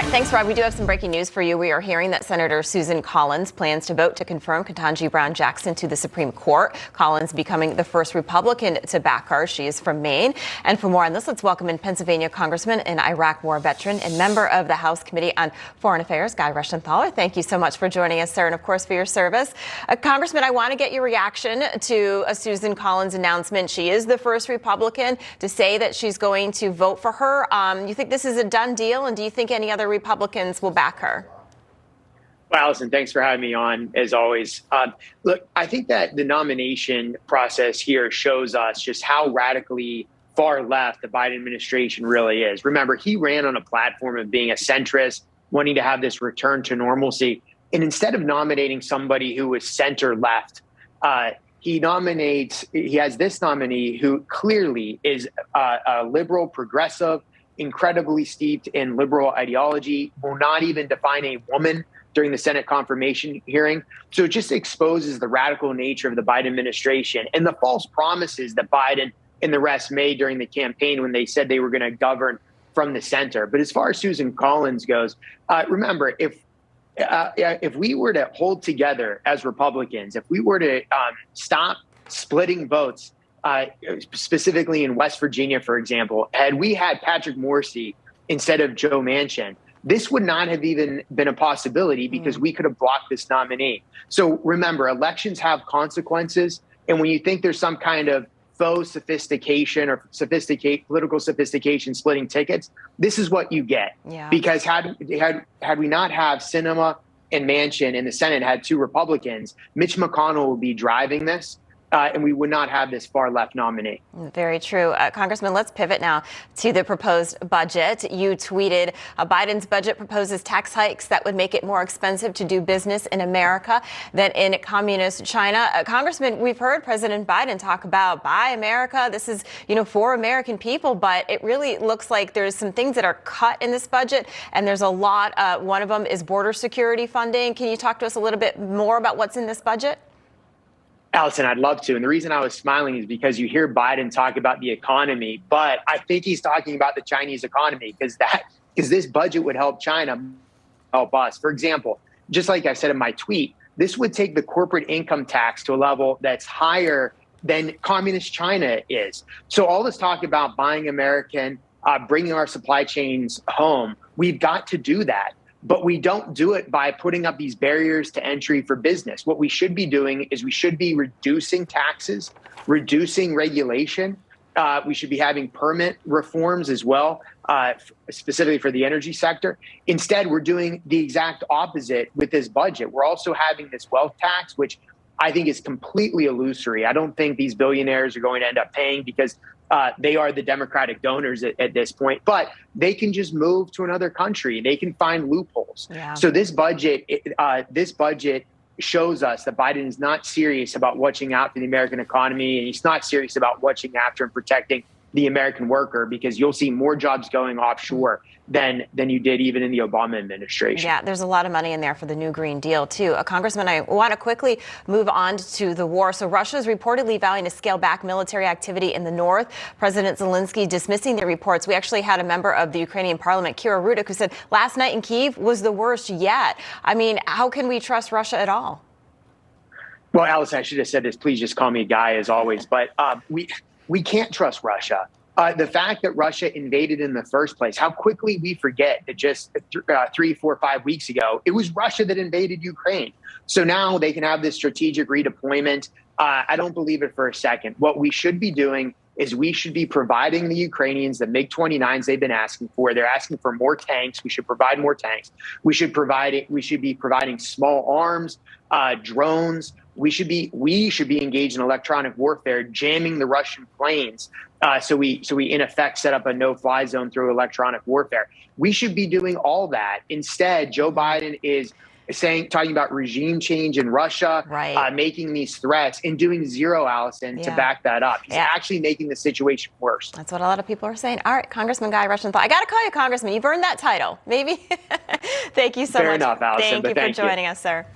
right, thanks, Rob. We do have some breaking news for you. We are hearing that Senator Susan Collins plans to vote to confirm Ketanji Brown Jackson to the Supreme Court. Collins becoming the first Republican to back her. She is from Maine. And for more on this, let's welcome in Pennsylvania Congressman and Iraq War veteran and member of the House Committee on Foreign Affairs, Guy Reschenthaler. Thank you so much for joining us, sir, and of course for your service. Congressman, I want to get your reaction to Susan Collins' announcement. She is the first Republican to say that she's going to vote for her. You think this is a done deal, and do you think any other Republicans will back her? Well, Alison, thanks for having me on, as always. Look, I think that the nomination process here shows us just how radically far left the Biden administration really is. Remember, he ran on a platform of being a centrist, wanting to have this return to normalcy. And instead of nominating somebody who was center left, he has this nominee who clearly is a liberal progressive, incredibly steeped in liberal ideology, will not even define a woman during the Senate confirmation hearing. So it just exposes the radical nature of the Biden administration and the false promises that Biden and the rest made during the campaign when they said they were going to govern from the center. But as far as Susan Collins goes, remember, if we were to hold together as Republicans, if we were to stop splitting votes, specifically in West Virginia, for example, had we had Patrick Morrisey instead of Joe Manchin, this would not have even been a possibility because we could have blocked this nominee. So remember, elections have consequences. And when you think there's some kind of faux sophistication or political sophistication splitting tickets, this is what you get. Yeah. Because had we not have Sinema and Manchin in the Senate, had two Republicans, Mitch McConnell would be driving this. And we would not have this far left nominee. Very true. Congressman, let's pivot now to the proposed budget. You tweeted, Biden's budget proposes tax hikes that would make it more expensive to do business in America than in communist China. Congressman, we've heard President Biden talk about Buy America. This is, for American people, but it really looks like there's some things that are cut in this budget, and there's a lot. One of them is border security funding. Can you talk to us a little bit more about what's in this budget? Alison, I'd love to. And the reason I was smiling is because you hear Biden talk about the economy, but I think he's talking about the Chinese economy because this budget would help China, help us. For example, just like I said in my tweet, this would take the corporate income tax to a level that's higher than communist China is. So all this talk about buying American, bringing our supply chains home, we've got to do that. But we don't do it by putting up these barriers to entry for business. What we should be doing is we should be reducing taxes, reducing regulation. We should be having permit reforms as well, specifically for the energy sector. Instead, we're doing the exact opposite with this budget. We're also having this wealth tax, which I think is completely illusory. I don't think these billionaires are going to end up paying because they are the Democratic donors at this point, but they can just move to another country. They can find loopholes. Yeah. So this budget shows us that Biden is not serious about watching out for the American economy, and he's not serious about watching after and protecting the American worker, because you'll see more jobs going offshore than you did even in the Obama administration. Yeah, there's a lot of money in there for the new Green Deal, too. Congressman, I want to quickly move on to the war. So Russia is reportedly vowing to scale back military activity in the north. President Zelensky dismissing the reports. We actually had a member of the Ukrainian parliament, Kira Rudik, who said last night in Kyiv was the worst yet. I mean, how can we trust Russia at all? Well, Alison, I should have said this. Please just call me Guy, as always. But we can't trust Russia. The fact that Russia invaded in the first place, how quickly we forget that just 3, 4, 5 weeks ago, it was Russia that invaded Ukraine. So now they can have this strategic redeployment. I don't believe it for a second. What we should be doing is we should be providing the Ukrainians the MiG-29s they've been asking for. They're asking for more tanks. We should provide more tanks. We should be providing small arms, drones. We should be engaged in electronic warfare, jamming the Russian planes. So we in effect set up a no-fly zone through electronic warfare. We should be doing all that. Instead, Joe Biden is talking about regime change in Russia, right, making these threats and doing zero, Alison, to back that up. He's actually making the situation worse. That's what a lot of people are saying. All right, Congressman Guy Reschenthaler. I got to call you Congressman. You've earned that title. Maybe. Thank you so much. Fair enough, Alison. Thank you for joining us, sir.